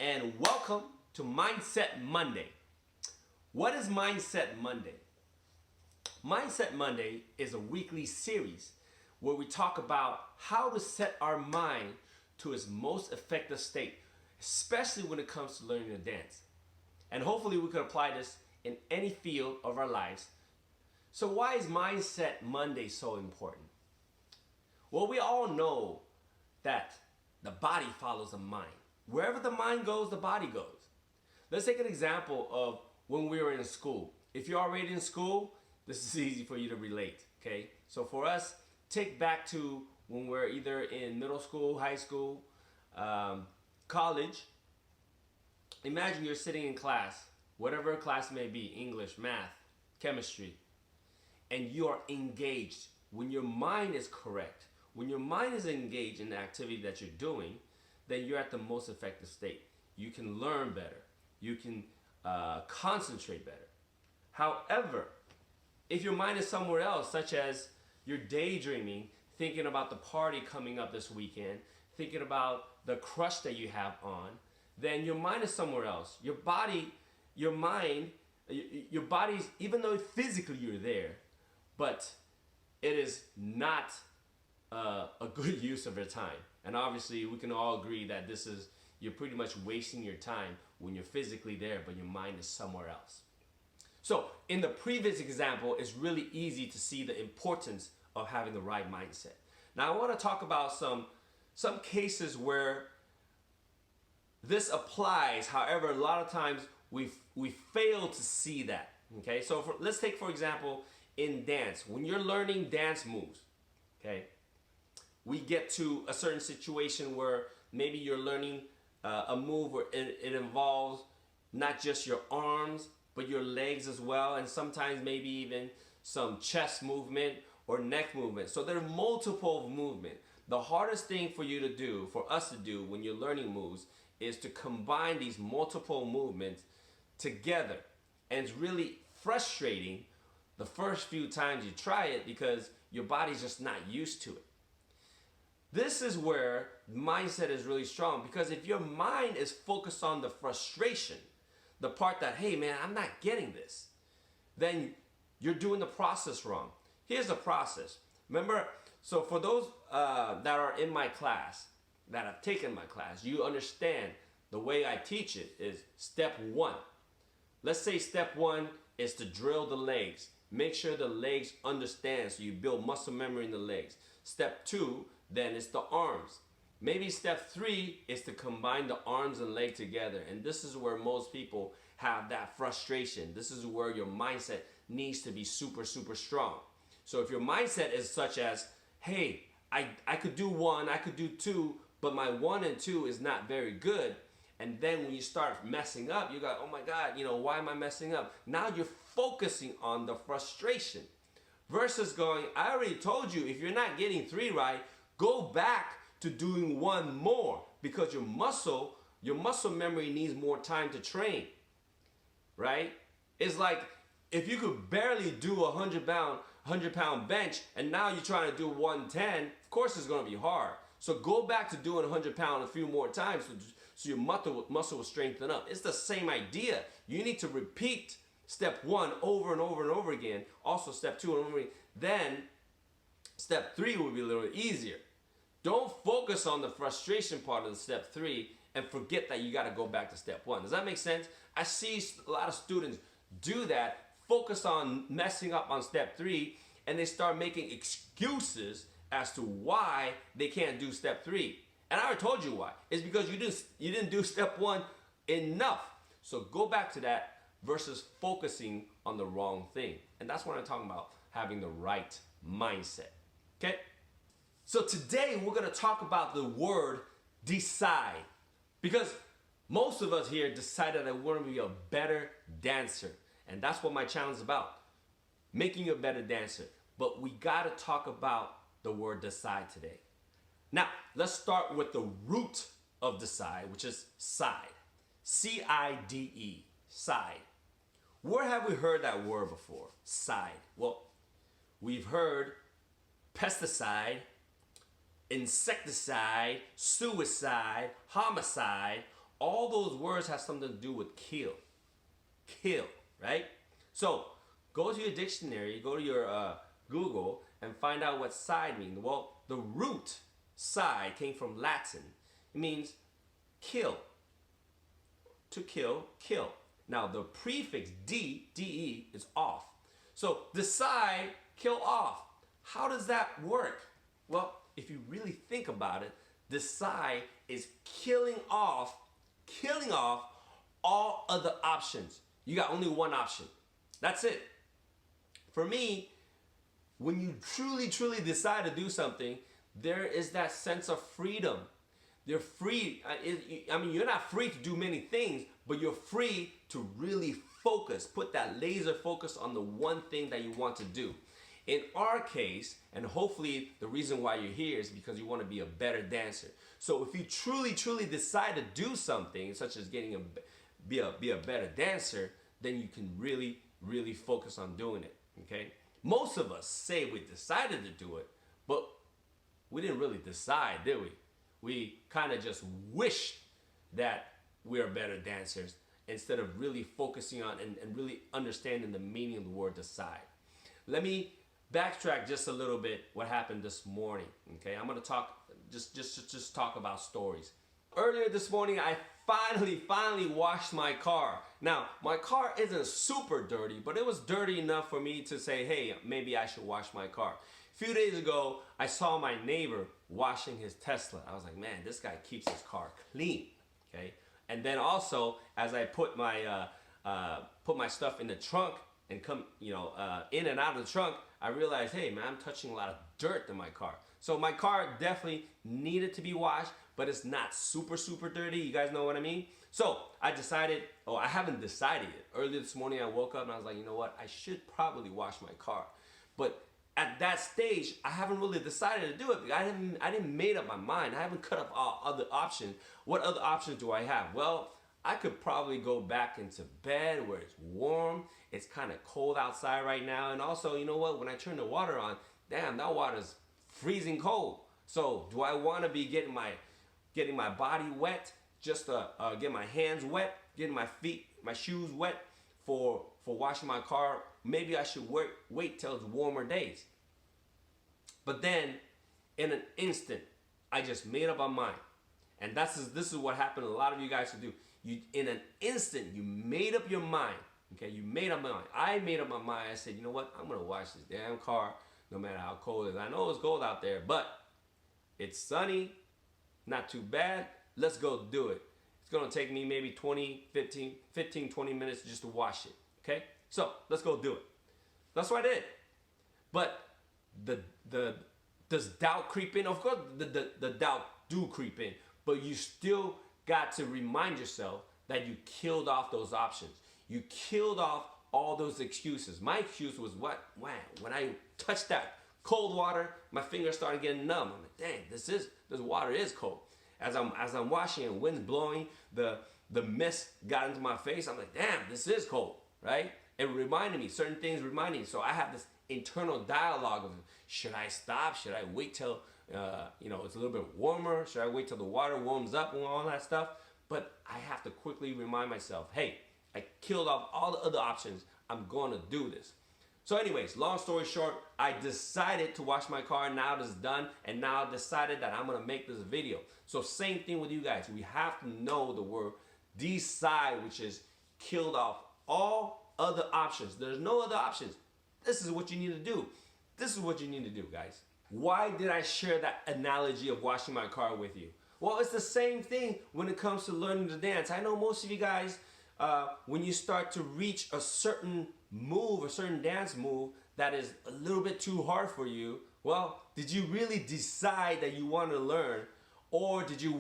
and welcome to Mindset Monday. What is Mindset Monday? Mindset Monday is a weekly series where we talk about how to set our mind to its most effective state, especially when it comes to learning to dance. And hopefully we can apply this in any field of our lives. So why is Mindset Monday so important? Well, we all know that the body follows the mind. Wherever the mind goes, the body goes. Let's take an example of when we were in school. If you're already in school, this is easy for you to relate, okay? So for us, take back to when we're either in middle school, high school, college. Imagine you're sitting in class, whatever class may be, English, math, chemistry, and you are engaged. When your mind is correct, when your mind is engaged in the activity that you're doing, then you're at the most effective state. You can learn better. You can concentrate better. However, if your mind is somewhere else, such as you're daydreaming, thinking about the party coming up this weekend, thinking about the crush that you have on, then your mind is somewhere else. Your body, your mind, your body's, even though physically you're there, but it is not a good use of your time. And obviously we can all agree that you're pretty much wasting your time when you're physically there, but your mind is somewhere else. So in the previous example, it's really easy to see the importance of having the right mindset. Now I want to talk about some cases where this applies. However, a lot of times we fail to see that. Okay, so let's take for example in dance. When you're learning dance moves, okay, we get to a certain situation where maybe you're learning a move where it involves not just your arms but your legs as well, and sometimes maybe even some chest movement or neck movement. So there are multiple movement. The hardest thing for you to do, for us to do when you're learning moves, is to combine these multiple movements together. And it's really frustrating the first few times you try it because your body's just not used to it. This is where mindset is really strong, because if your mind is focused on the frustration, the part that, hey man, I'm not getting this, then you're doing the process wrong. Here's the process. Remember, so for those that are in my class, that have taken my class, you understand the way I teach it is step one. Let's say step one is to drill the legs. Make sure the legs understand, so you build muscle memory in the legs. Step two, then it's the arms. Maybe step three is to combine the arms and leg together. And this is where most people have that frustration. This is where your mindset needs to be super, super strong. So if your mindset is such as, hey, I could do one, I could do two, but my one and two is not very good. And then when you start messing up, you go, oh my God, why am I messing up? Now you're focusing on the frustration versus going, I already told you, if you're not getting three right, go back to doing one more, because your muscle memory needs more time to train, right? It's like if you could barely do a 100-pound bench and now you're trying to do 110, of course it's going to be hard. So go back to doing 100 pounds a few more times so your muscle will strengthen up. It's the same idea. You need to repeat step one over and over and over again. Also step two and over again. Then step three will be a little easier. Don't focus on the frustration part of the step three and forget that you got to go back to step one. Does that make sense? I see a lot of students do that, focus on messing up on step three, and they start making excuses as to why they can't do step three. And I already told you why. It's because you didn't do step one enough. So go back to that versus focusing on the wrong thing. And that's what I'm talking about, having the right mindset. Okay? So today we're going to talk about the word decide, because most of us here decided that we want to be a better dancer. And that's what my channel is about, making you a better dancer. But we got to talk about the word decide today. Now, let's start with the root of decide, which is cide. C-I-D-E, cide. Where have we heard that word before? Cide. Well, we've heard pesticide, insecticide, suicide, homicide, all those words have something to do with kill. Kill, right? So go to your dictionary, go to your Google, and find out what cide means. Well, the root cide came from Latin. It means kill. To kill, kill. Now the prefix de is off. So decide, kill off. How does that work? Well, if you really think about it, decide is killing off all other options. You got only one option. That's it. For me, when you truly decide to do something, there is that sense of freedom. You're free. I mean, you're not free to do many things, but you're free to really focus, put that laser focus on the one thing that you want to do. In our case, and hopefully the reason why you're here is because you want to be a better dancer. So if you truly decide to do something, such as be a better dancer, then you can really focus on doing it. Okay? Most of us say we decided to do it, but we didn't really decide, did we? We kind of just wished that we are better dancers instead of really focusing on and really understanding the meaning of the word decide. Let me backtrack just a little bit what happened this morning. Okay, I'm gonna talk just talk about stories. Earlier this morning, I finally washed my car. Now, my car isn't super dirty, but it was dirty enough for me to say, hey, maybe I should wash my car. A few days ago, I saw my neighbor washing his Tesla. I was like, man, this guy keeps his car clean. Okay, and then also as I put my stuff in the trunk and come, in and out of the trunk, I realized, hey man, I'm touching a lot of dirt in my car. So my car definitely needed to be washed, but it's not super dirty. You guys know what I mean? So I decided, I haven't decided yet. Earlier this morning I woke up and I was like, you know what? I should probably wash my car. But at that stage, I haven't really decided to do it. I didn't made up my mind. I haven't cut up all other options. What other options do I have? Well, I could probably go back into bed where it's warm. It's kind of cold outside right now. And also, you know what? When I turn the water on, damn, that water's freezing cold. So do I want to be getting my body wet just to get my hands wet, getting my feet, my shoes wet for washing my car? Maybe I should wait till it's warmer days. But then, in an instant, I just made up my mind. And this is what happened to a lot of you guys to do. In an instant, you made up your mind. Okay, you made up my mind. I made up my mind. I said, you know what? I'm going to wash this damn car no matter how cold it is. I know it's cold out there, but it's sunny, not too bad. Let's go do it. It's going to take me maybe 20 minutes just to wash it. Okay? So, let's go do it. That's what I did. But does doubt creep in? Of course, the doubt do creep in. But you still got to remind yourself that you killed off those options. You killed off all those excuses. My excuse was what? Wow, when I touched that cold water, my fingers started getting numb. I'm like, dang, this water is cold. As I'm washing and wind's blowing, the mist got into my face. I'm like, damn, this is cold, right? It reminded me, certain things reminded me. So I have this internal dialogue of, should I stop? Should I wait till it's a little bit warmer? Should I wait till the water warms up and all that stuff? But I have to quickly remind myself, hey, I killed off all the other options. I'm going to do this. So anyways, long story short, I decided to wash my car. Now it is done. And now I decided that I'm going to make this video. So same thing with you guys. We have to know the word decide, which is killed off all other options. There's no other options. This is what you need to do. This is what you need to do, guys. Why did I share that analogy of washing my car with you? Well, it's the same thing when it comes to learning to dance. I know most of you guys, when you start to reach a certain move, a certain dance move that is a little bit too hard for you, well, did you really decide that you want to learn, or did you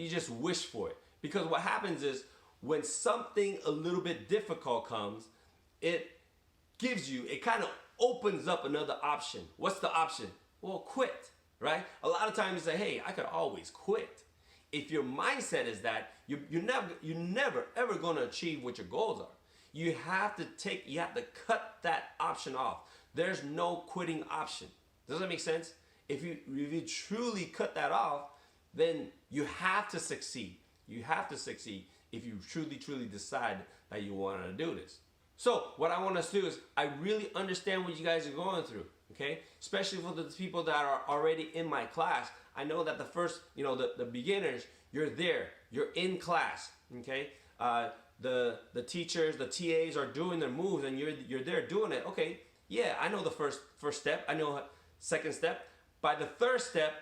just wish for it? Because what happens is when something a little bit difficult comes, it kind of opens up another option. What's the option? Well, quit, right? A lot of times you say, hey, I could always quit. If your mindset is that, you're never ever going to achieve what your goals are. You have to cut that option off. There's no quitting option. Does that make sense? If you truly cut that off, then you have to succeed. You have to succeed if you truly, truly decide that you want to do this. So what I want us to do is, I really understand what you guys are going through, okay? Especially for the people that are already in my class. I know that the first, the beginners, you're there, you're in class, okay? The teachers, the TAs are doing their moves, and you're there doing it. Okay, yeah, I know the first step. I know second step. By the third step,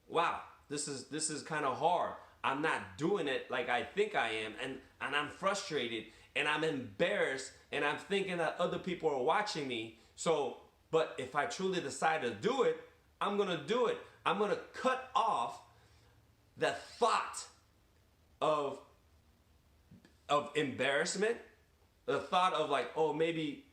wow, this is kind of hard. I'm not doing it like I think I am, and I'm frustrated, and I'm embarrassed, and I'm thinking that other people are watching me. So, but if I truly decide to do it, I'm gonna do it. I'm gonna cut off the thought of embarrassment, the thought of like, oh, maybe,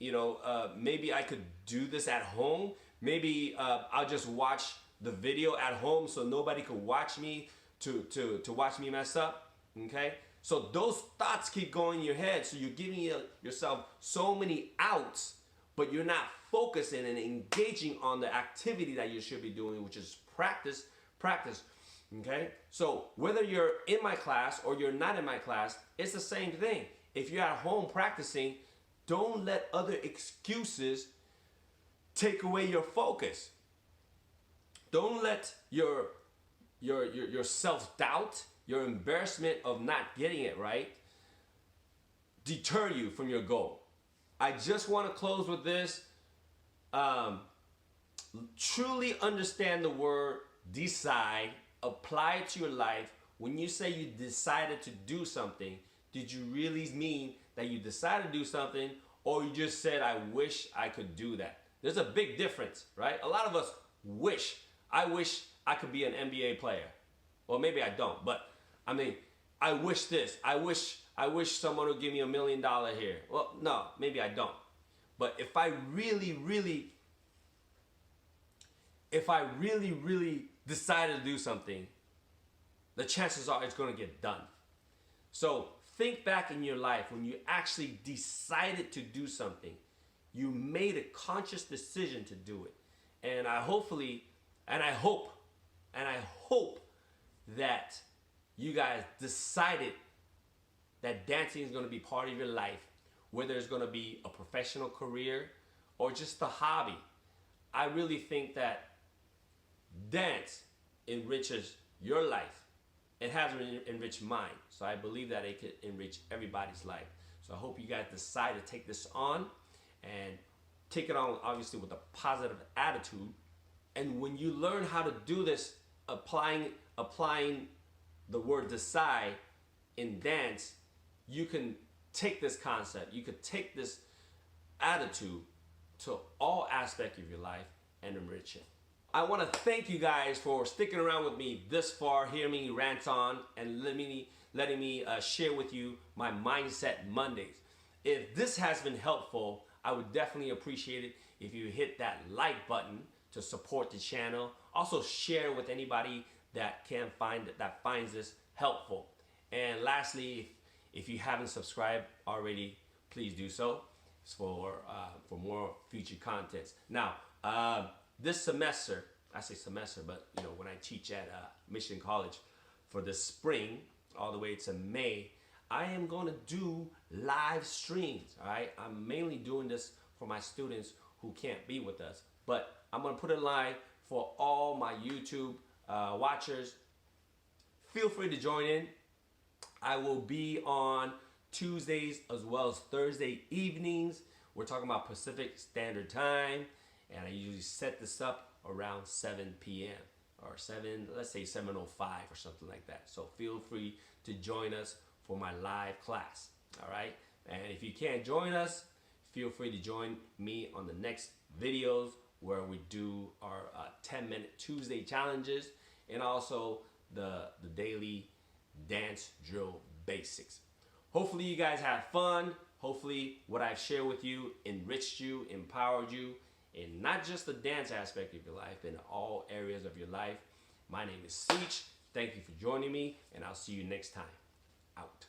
maybe I could do this at home. Maybe I'll just watch the video at home so nobody could watch me to watch me mess up, okay? So those thoughts keep going in your head, so you're giving yourself so many outs, but you're not focusing and engaging on the activity that you should be doing, which is practice, okay? So whether you're in my class or you're not in my class, it's the same thing. If you're at home practicing, don't let other excuses take away your focus. Don't let your self-doubt, your embarrassment of not getting it right, deter you from your goal. I just want to close with this. Truly understand the word decide, apply it to your life. When you say you decided to do something, did you really mean that you decided to do something, or you just said, I wish I could do that? There's a big difference, right? A lot of us wish. I wish I could be an NBA player. Well, maybe I don't, but I mean, I wish this. I wish someone would give me $1 million here. Well, no, maybe I don't. But if I really, really decided to do something, the chances are it's going to get done. So think back in your life when you actually decided to do something. You made a conscious decision to do it. And I hope that you guys decided that dancing is going to be part of your life, whether it's going to be a professional career or just a hobby. I really think that dance enriches your life. It has enriched mine. So I believe that it could enrich everybody's life. So I hope you guys decide to take this on and take it on, obviously, with a positive attitude. And when you learn how to do this, applying the word decide in dance, you can take this concept, you could take this attitude to all aspects of your life and enrich it. I want to thank you guys for sticking around with me this far, hearing me rant on, and letting me share with you my Mindset Mondays. If this has been helpful, I would definitely appreciate it if you hit that like button to support the channel. Also share with anybody that finds this helpful. And lastly, if you haven't subscribed already, please do so for more future contents. Now, this semester, I say semester, but when I teach at Mission College for the spring all the way to May, I am going to do live streams. All right, I'm mainly doing this for my students who can't be with us, but I'm going to put it live for all my YouTube watchers. Feel free to join in. I will be on Tuesdays as well as Thursday evenings. We're talking about Pacific Standard Time, and I usually set this up around 7 p.m. or let's say 7:05 or something like that. So feel free to join us for my live class. All right, and if you can't join us, feel free to join me on the next videos where we do our 10-minute Tuesday challenges and also the daily dance drill basics. Hopefully you guys have fun. Hopefully what I've shared with you enriched you, empowered you in not just the dance aspect of your life, but in all areas of your life. My name is Ceech. Thank you for joining me, and I'll see you next time. Out.